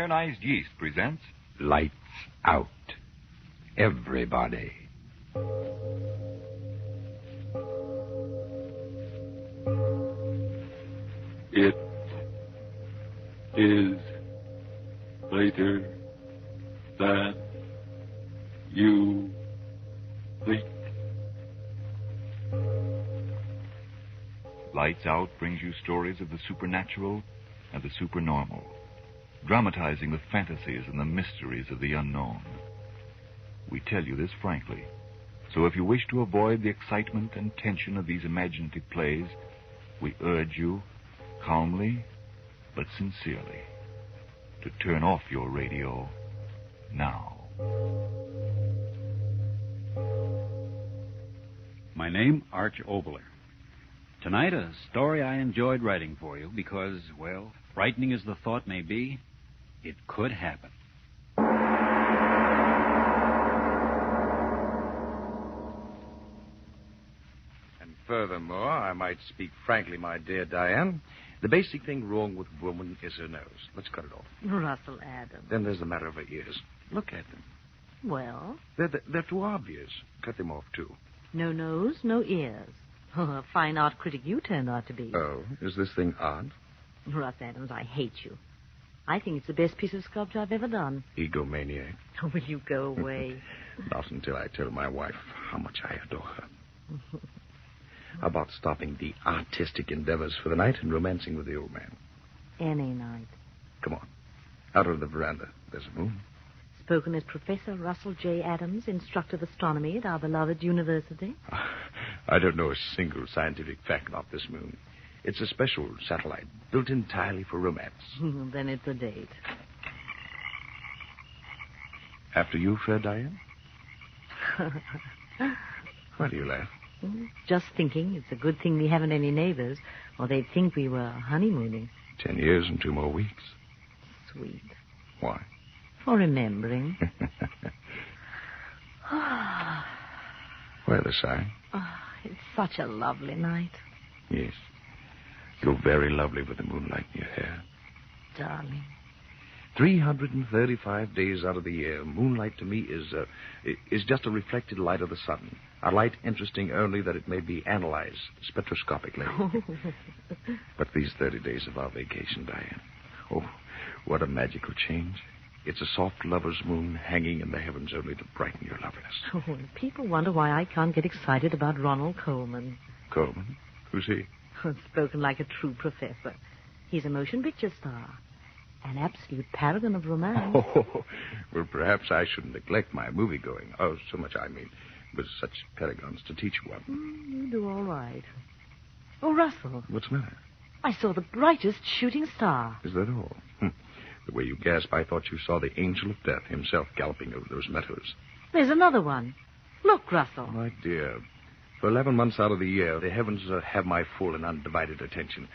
ironized yeast presents Lights Out. Everybody. It is later than you think. Lights Out brings you stories of the supernatural and the supernormal, dramatizing the fantasies and the mysteries of the unknown. We tell you this frankly, so if you wish to avoid the excitement and tension of these imaginative plays, we urge you, calmly but sincerely, to turn off your radio now. My name, Arch Obler. Tonight, a story I enjoyed writing for you because, well, frightening as the thought may be, it could happen. And furthermore, I might speak frankly, my dear Diane, the basic thing wrong with woman is her nose. Let's cut it off. Russell Adams. Then there's the matter of her ears. Look at them. Well? They're too obvious. Cut them off, too. No nose, no ears. Oh, a fine art critic you turned out to be. Oh, is this thing odd? Russ Adams, I hate you. I think it's the best piece of sculpture I've ever done. Egomaniac. Oh, will you go away? Not until I tell my wife how much I adore her. How about stopping the artistic endeavors for the night and romancing with the old man? Any night. Come on. Out of the veranda. There's a moon. Spoken as Professor Russell J. Adams, instructor of astronomy at our beloved university. I don't know a single scientific fact about this moon. It's a special satellite built entirely for romance. Then it's a date. After you, fair Diane? Why do you laugh? Just thinking it's a good thing we haven't any neighbors, or they'd think we were honeymooning. 10 years and 2 more weeks. Sweet. Why? For remembering. Why the sigh? Oh, it's such a lovely night. Yes. You're very lovely with the moonlight in your hair. Darling. 335 days out of the year, moonlight to me is just a reflected light of the sun. A light interesting only that it may be analyzed spectroscopically. But these 30 days of our vacation, Diane. Oh, what a magical change. It's a soft lover's moon hanging in the heavens only to brighten your loveliness. Oh, people wonder why I can't get excited about Ronald Coleman. Coleman? Who's he? Spoken like a true professor. He's a motion picture star. An absolute paragon of romance. Oh, well, perhaps I shouldn't neglect my movie-going. Oh, so much I mean, with such paragons to teach one. You do all right. Oh, Russell. What's the matter? I saw the brightest shooting star. Is that all? The way you gasp, I thought you saw the angel of death himself galloping over those meadows. There's another one. Look, Russell. My dear, for 11 months out of the year, the heavens have my full and undivided attention.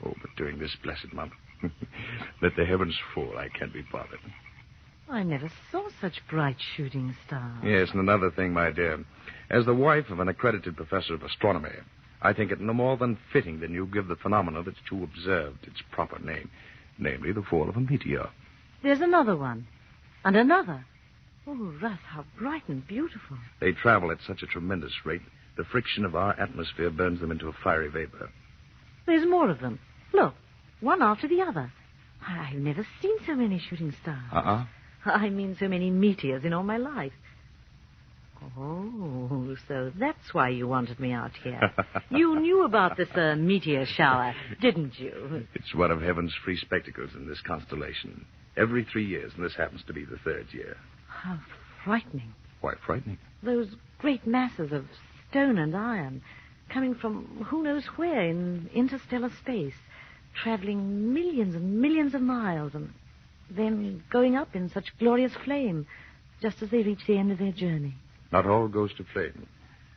Oh, but during this blessed month, let the heavens fall. I can't be bothered. I never saw such bright shooting stars. Yes, and another thing, my dear. As the wife of an accredited professor of astronomy, I think it no more than fitting that you give the phenomena that's to observed its proper name, namely the fall of a meteor. There's another one. And another. Oh, Russ, how bright and beautiful. They travel at such a tremendous rate, the friction of our atmosphere burns them into a fiery vapor. There's more of them. Look, one after the other. I've never seen so many shooting stars. I mean so many meteors in all my life. Oh, so that's why you wanted me out here. You knew about this meteor shower, didn't you? It's one of heaven's free spectacles in this constellation. Every 3 years, and this happens to be the 3rd year. How frightening. Why frightening? Those great masses of stone and iron coming from who knows where in interstellar space, traveling millions and millions of miles, and then going up in such glorious flame just as they reach the end of their journey. Not all goes to flame.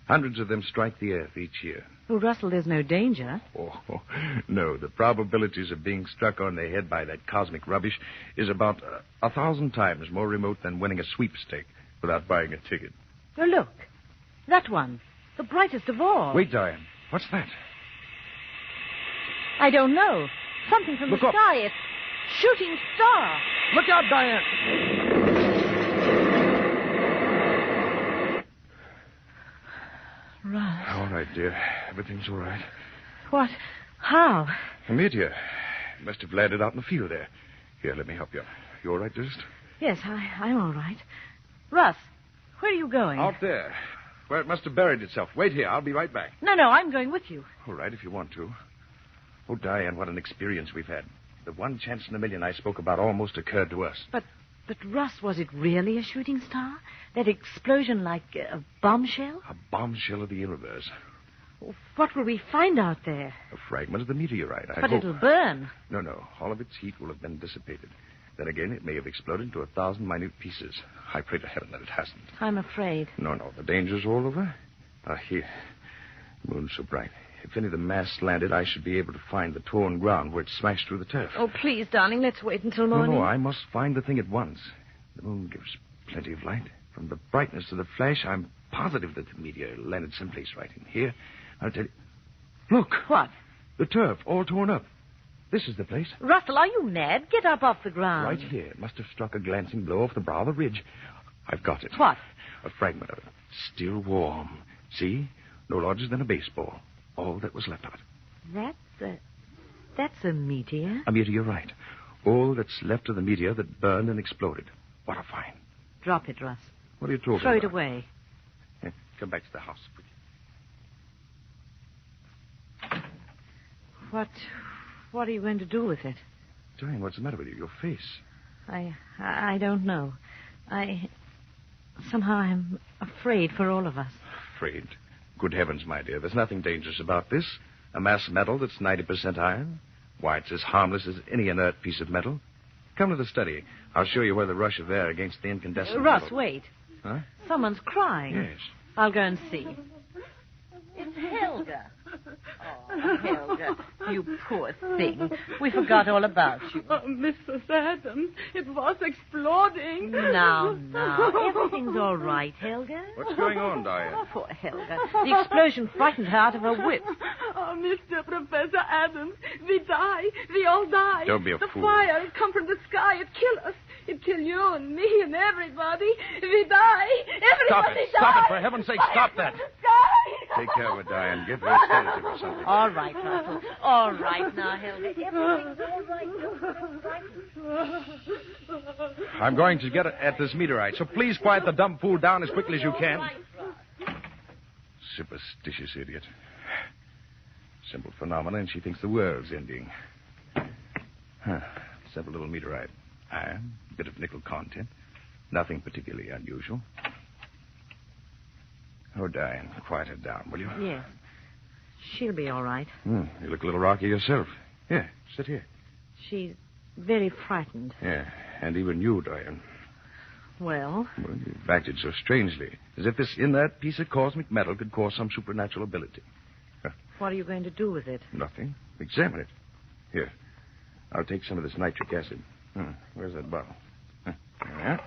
Hundreds of them strike the earth each year. Well, Russell, there's no danger. Oh, no. The probabilities of being struck on the head by that cosmic rubbish is about 1,000 times more remote than winning a sweepstake without buying a ticket. Oh, look. That one. The brightest of all. Wait, Diane. What's that? I don't know. Something from Look the up. sky. shooting star. Look out, Diane! Russ. All right, dear. Everything's all right. What? How? A meteor. It must have landed out in the field there. Here, let me help you. You all right, dearest? Yes, I'm all right. Russ, where are you going? Out there. Where it must have buried itself. Wait here. I'll be right back. No, I'm going with you. All right, if you want to. Oh, Diane, what an experience we've had. The one chance in a million I spoke about almost occurred to us. But Russ, was it really a shooting star? That explosion like a bombshell? A bombshell of the universe. What will we find out there? A fragment of the meteorite, I But hope. it'll burn. No. All of its heat will have been dissipated. Then again, it may have exploded into 1,000 minute pieces. I pray to heaven that it hasn't. I'm afraid. No. The danger's all over. Here. The moon's so bright. If any of the mass landed, I should be able to find the torn ground where it smashed through the turf. Oh, please, darling, let's wait until morning. No, I must find the thing at once. The moon gives plenty of light. From the brightness of the flash, I'm positive that the meteor landed someplace right in here. I'll tell you. Look. What? The turf, all torn up. This is the place. Russell, are you mad? Get up off the ground. Right here. It must have struck a glancing blow off the brow of the ridge. I've got it. What? A fragment of it. Still warm. See? No larger than a baseball. All that was left of it. That's a meteor. A meteorite. All that's left of the meteor that burned and exploded. What a find. Drop it, Russ. What are you talking Throw about? it away. Here, come back to the house, please. What are you going to do with it? Diane, what's the matter with you? Your face. I don't know. Somehow I'm afraid for all of us. Afraid? Good heavens, my dear. There's nothing dangerous about this. A mass metal that's 90% iron. Why, it's as harmless as any inert piece of metal. Come to the study. I'll show you where the rush of air against the incandescent... Russ, metal... wait. Huh? Someone's crying. Yes. I'll go and see. It's Helga. Oh, Helga, you poor thing. We forgot all about you. Oh, Mrs. Adams, it was exploding. Now, everything's all right, Helga. What's going on, Diane? Oh, poor Helga. The explosion frightened her out of her wits. Oh, Mr. Professor Adams, we die. We all die. Don't be a the fool. The fire come from the sky. It kill us. It kill you and me and everybody. We die. Everybody die. Stop it. For heaven's sake, stop that. Sky. Take care of it, Diane. Give her a sedative or something. All right, Russell. All right now, Helga. Everything's all right. I'm going to get at this meteorite, so please quiet the dumb fool down as quickly as you can. Superstitious idiot. Simple phenomena, and she thinks the world's ending. Simple little meteorite. Iron, bit of nickel content. Nothing particularly unusual. Oh, Diane, quiet her down, will you? Yes. She'll be all right. You look a little rocky yourself. Here, sit here. She's very frightened. Yeah, and even you, Diane. Well? Well, you've acted so strangely, as if this inert piece of cosmic metal could cause some supernatural ability. What are you going to do with it? Nothing. Examine it. Here, I'll take some of this nitric acid. Where's that bottle? Yeah.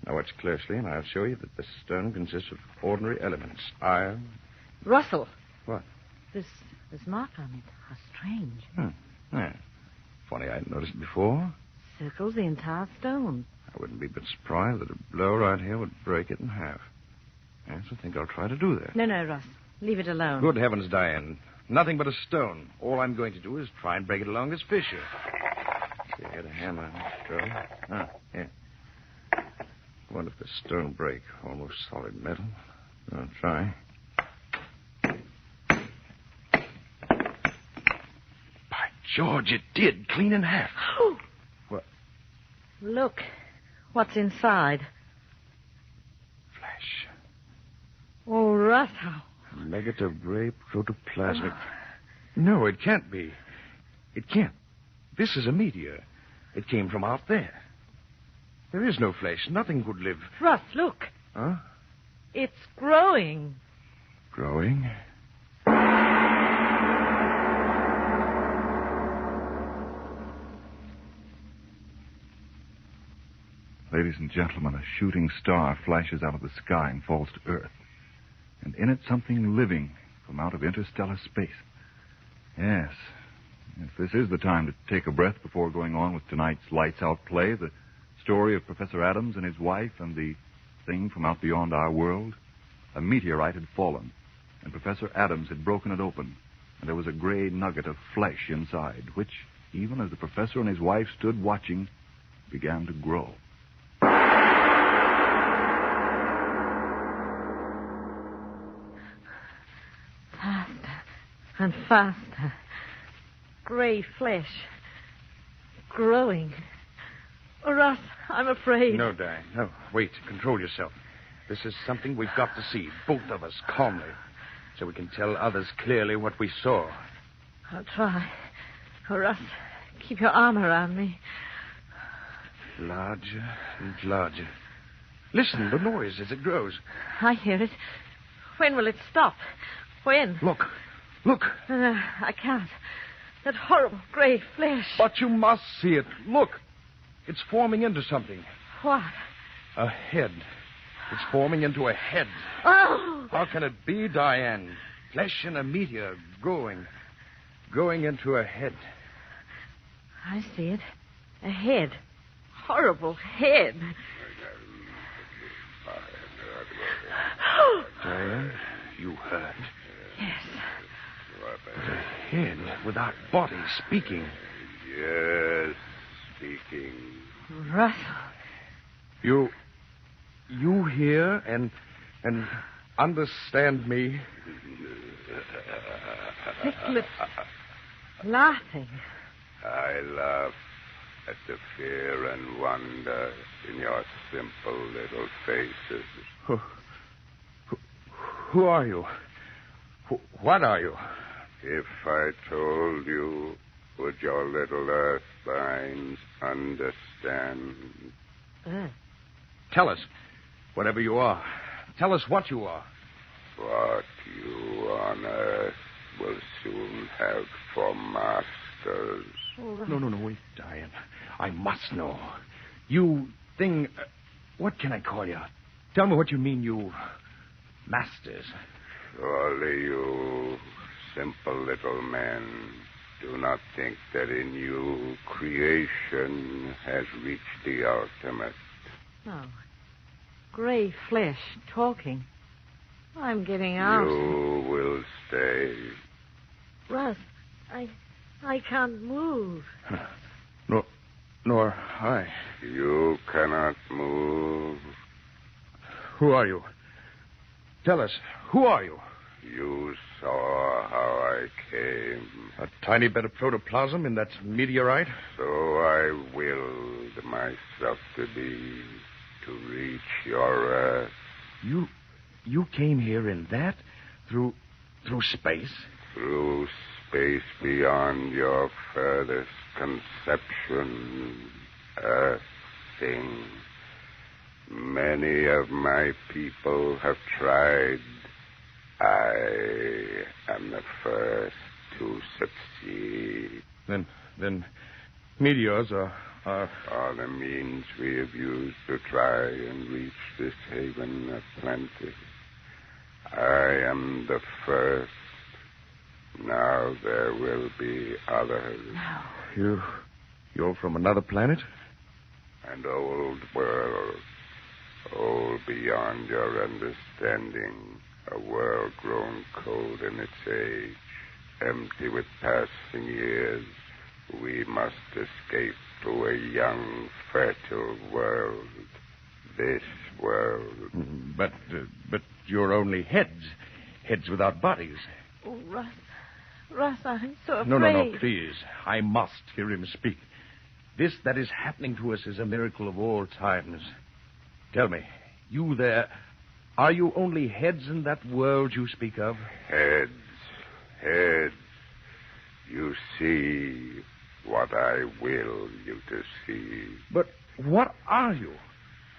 Now watch closely, and I'll show you that the stone consists of ordinary elements. Iron. Russell. What? This mark on it. How strange. Yeah. Funny I hadn't noticed it before. Circles the entire stone. I wouldn't be a bit surprised that a blow right here would break it in half. Yes, I think I'll try to do that. No, Russ. Leave it alone. Good heavens, Diane. Nothing but a stone. All I'm going to do is try and break it along this fissure. See, I got a hammer. Here. Wonder if the stone break. Almost solid metal. I'll try. By George, it did. Clean in half. What? Look. What's inside? Flesh. Oh, Russell. Negative gray protoplasmic. No, it can't be. It can't. This is a meteor. It came from out there. There is no flesh. Nothing could live. Russ, look. Huh? It's growing. Growing? Ladies and gentlemen, a shooting star flashes out of the sky and falls to Earth. And in it, something living from out of interstellar space. Yes, Yes, this is the time to take a breath before going on with tonight's Lights Out play, the story of Professor Adams and his wife and the thing from out beyond our world. A meteorite had fallen, and Professor Adams had broken it open, and there was a gray nugget of flesh inside, which, even as the professor and his wife stood watching, began to grow. Faster and faster. Gray flesh. Growing. Oh, Russ, I'm afraid. No, Diane, no. Wait, control yourself. This is something we've got to see, both of us, calmly, so we can tell others clearly what we saw. I'll try. Oh, Russ, keep your arm around me. Larger and larger. Listen, the noise as it grows. I hear it. When will it stop? When? Look. I can't. That horrible gray flesh. But you must see it. Look. It's forming into something. What? A head. It's forming into a head. Oh! How can it be, Diane? Flesh in a meteor growing into a head. I see it. A head. Horrible head. Diane, you heard. Yes. A head without body speaking. Yes, speaking. Russell. You hear and understand me. Thick lips. Laughing. I laugh at the fear and wonder in your simple little faces. Who are you? What are you? If I told you, would your little earth minds understand? Tell us, whatever you are. Tell us what you are. What you on earth will soon have for masters. No, wait, Diane. I must know. You thing... what can I call you? Tell me what you mean, you... masters. Surely you simple little men do not think that in you creation has reached the ultimate. No. Gray flesh talking. I'm getting out. You will stay. Russ, I can't move. Nor I. You cannot move. Who are you? Tell us, who are you? You saw how I came. A tiny bit of protoplasm in that meteorite? So I willed myself to be, to reach your earth. You came here in that? Through space? Through space beyond your furthest conception, earth thing. Many of my people have tried. I am the first to succeed. Then meteors are... All the means we have used to try and reach this haven of plenty. I am the first. Now there will be others. You're from another planet? An old world. Old beyond your understanding. A world grown cold in its age. Empty with passing years. We must escape to a young, fertile world. This world. But you're only heads. Heads without bodies. Oh, Russ, I'm so afraid. No, please. I must hear him speak. This that is happening to us is a miracle of all times. Tell me, you there, are you only heads in that world you speak of? Heads. You see what I will you to see. But what are you?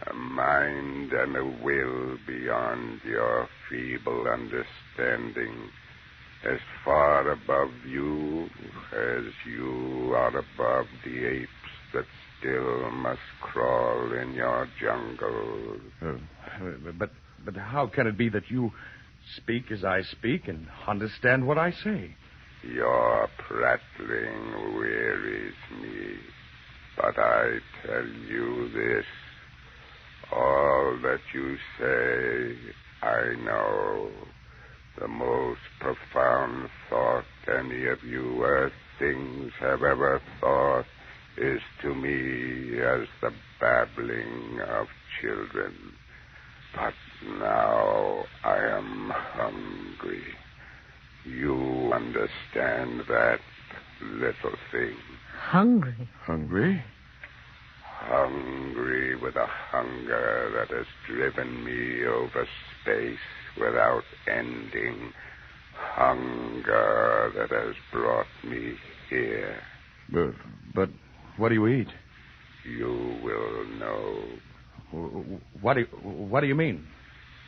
A mind and a will beyond your feeble understanding. As far above you as you are above the apes that still must crawl in your jungle. But how can it be that you speak as I speak and understand what I say? Your prattling wearies me, but I tell you this. All that you say, I know. The most profound thought any of you earth things have ever thought is to me as the babbling of children. But now I am hungry. You understand that, little thing. Hungry? Hungry? Hungry with a hunger that has driven me over space without ending. Hunger that has brought me here. But what do you eat? You will know. What do you mean?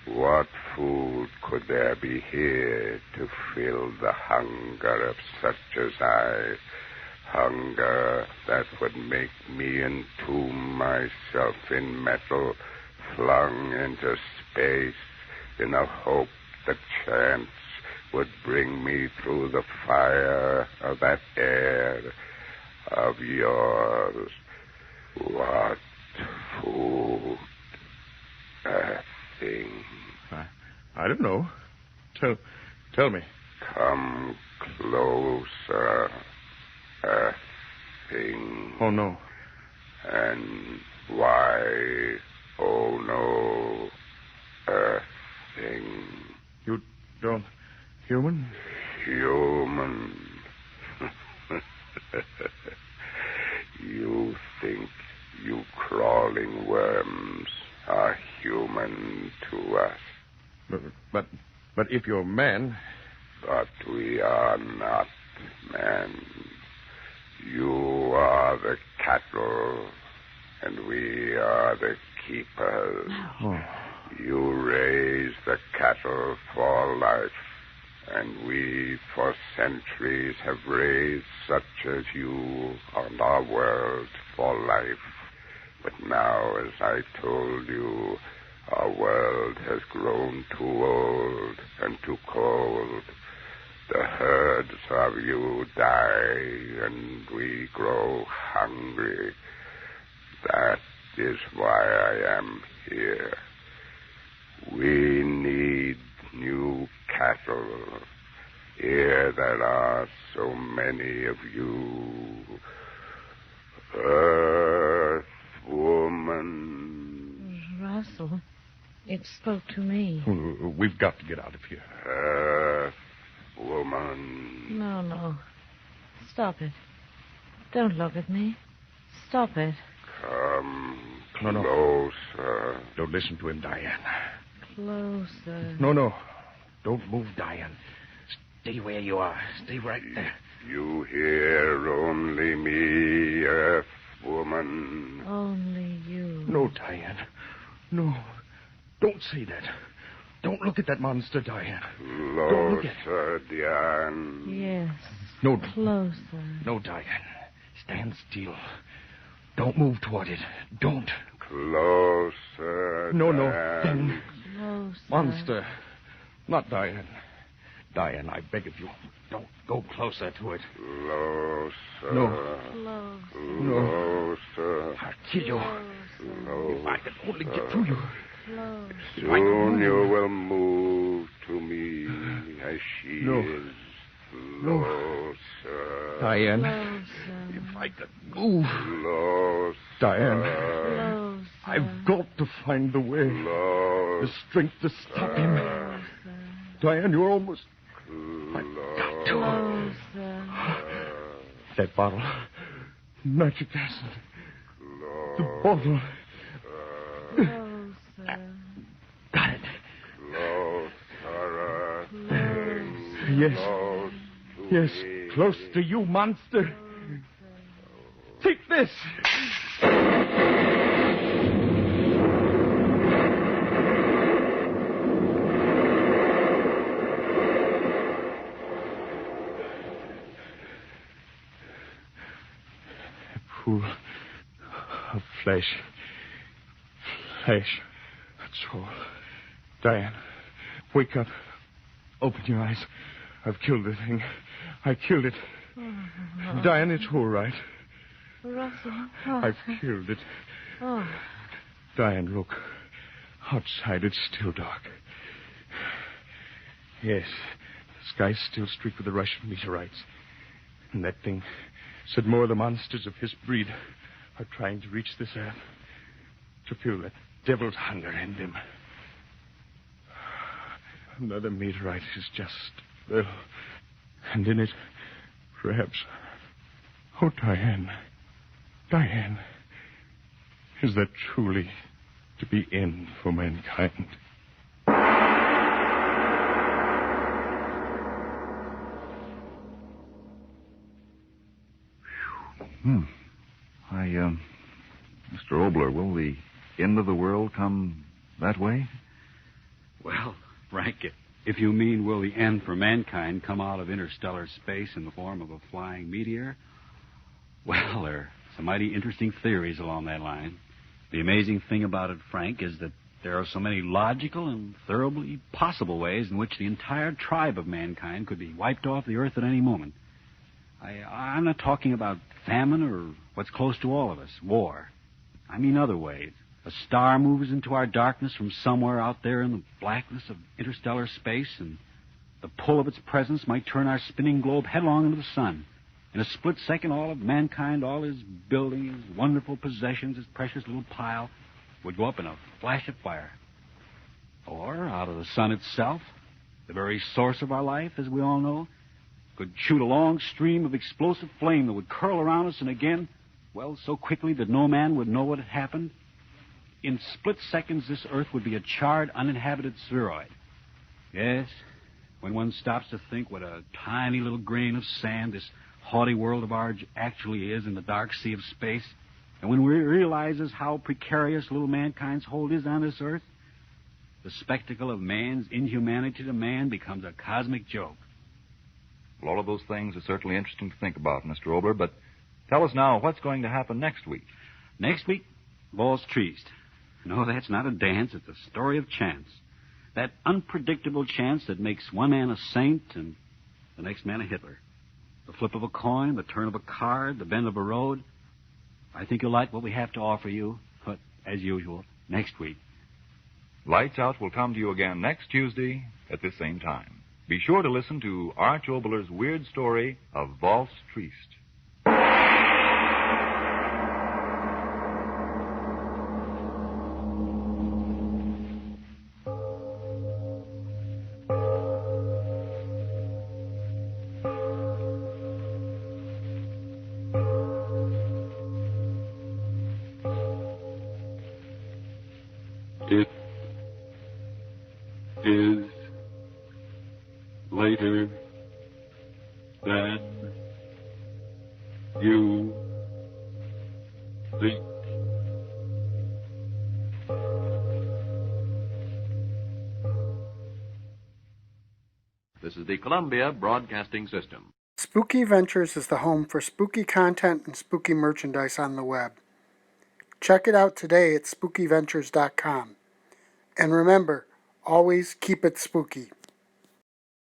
What food could there be here to fill the hunger of such as I? Hunger that would make me entomb myself in metal, flung into space in a hope that chance would bring me through the fire of that air of yours. What food? A thing. I don't know. Tell me. Come closer. A thing. Oh, no. And why, oh no, a thing. You don't... Human? Human. You think you crawling worms are human to us. But if you're man... But we are not men. You are the cattle, and we are the keepers. Oh. You raise the cattle for life, and we for centuries have raised such as you on our world for life. But now, as I told you, our world has grown too old and too cold. The herds of you die, and we grow hungry. That is why I am here. We need new cattle. Here there are so many of you. Earth woman. Russell, it spoke to me. We've got to get out of here. Earth woman. No. Stop it. Don't look at me. Stop it. Come No. closer. Don't listen to him, Diane. Closer. No. Don't move, Diane. Stay where you are. Stay right there. You hear only me, Earth woman. Only you. No, Diane. No. Don't say that. Don't look at that monster, Diane. Don't look at it. Closer, Diane. Yes. No. Closer. No, Diane. Stand still. Don't move toward it. Don't. Closer, No. Diane. Then. Closer. Monster. Not Diane. Diane, I beg of you, don't go closer to it. Closer. No. Closer. Closer. I'll kill you. Closer. If I could only get to you. Closer. Soon you will move to me as she No. is. No. Closer. Diane, Closer. if I could move. Closer. Diane, Closer. I've got to find the way. The Closer. strength to stop him. Diane, you're almost... I've got to. Closer. That bottle. Nitric acid. The bottle. Closer. Got it. Closer. Yes. Close to Yes, me. close to you, monster. Take this. Pool of flesh. Flesh. That's all. Diane, wake up. Open your eyes. I've killed the thing. I killed it. Diane, it's all right. Russell. I've killed it. Oh. Diane, look. Outside, it's still dark. Yes, the sky's still streaked with the rush of meteorites. And that thing said more of the monsters of his breed are trying to reach this earth to feel that devil's hunger in them. Another meteorite is just, well, and in it, perhaps... Oh, Diane. Diane. Is that truly to be end for mankind? Mr. Obler, will the end of the world come that way? Well, Frank, if you mean will the end for mankind come out of interstellar space in the form of a flying meteor, well, there are some mighty interesting theories along that line. The amazing thing about it, Frank, is that there are so many logical and thoroughly possible ways in which the entire tribe of mankind could be wiped off the earth at any moment. I'm not talking about famine or what's close to all of us, war. I mean other ways. A star moves into our darkness from somewhere out there in the blackness of interstellar space, and the pull of its presence might turn our spinning globe headlong into the sun. In a split second, all of mankind, all his buildings, his wonderful possessions, his precious little pile, would go up in a flash of fire. Or, out of the sun itself, the very source of our life, as we all know, could shoot a long stream of explosive flame that would curl around us, and again, well, so quickly that no man would know what had happened. In split seconds, this earth would be a charred, uninhabited spheroid. Yes, when one stops to think what a tiny little grain of sand this haughty world of ours actually is in the dark sea of space, and when we realizes how precarious little mankind's hold is on this earth, the spectacle of man's inhumanity to man becomes a cosmic joke. Well, all of those things are certainly interesting to think about, Mr. Obler, but tell us now what's going to happen next week. Next week, ball's triste. No, that's not a dance. It's a story of chance. That unpredictable chance that makes one man a saint and the next man a Hitler. The flip of a coin, the turn of a card, the bend of a road. I think you'll like what we have to offer you, but as usual, next week. Lights Out will come to you again next Tuesday at this same time. Be sure to listen to Arch Obler's weird story of Valse Triste. It is later than you think. This is the Columbia Broadcasting System. Spooky Ventures is the home for spooky content and spooky merchandise on the web. Check it out today at spookyventures.com. And remember, always keep it spooky.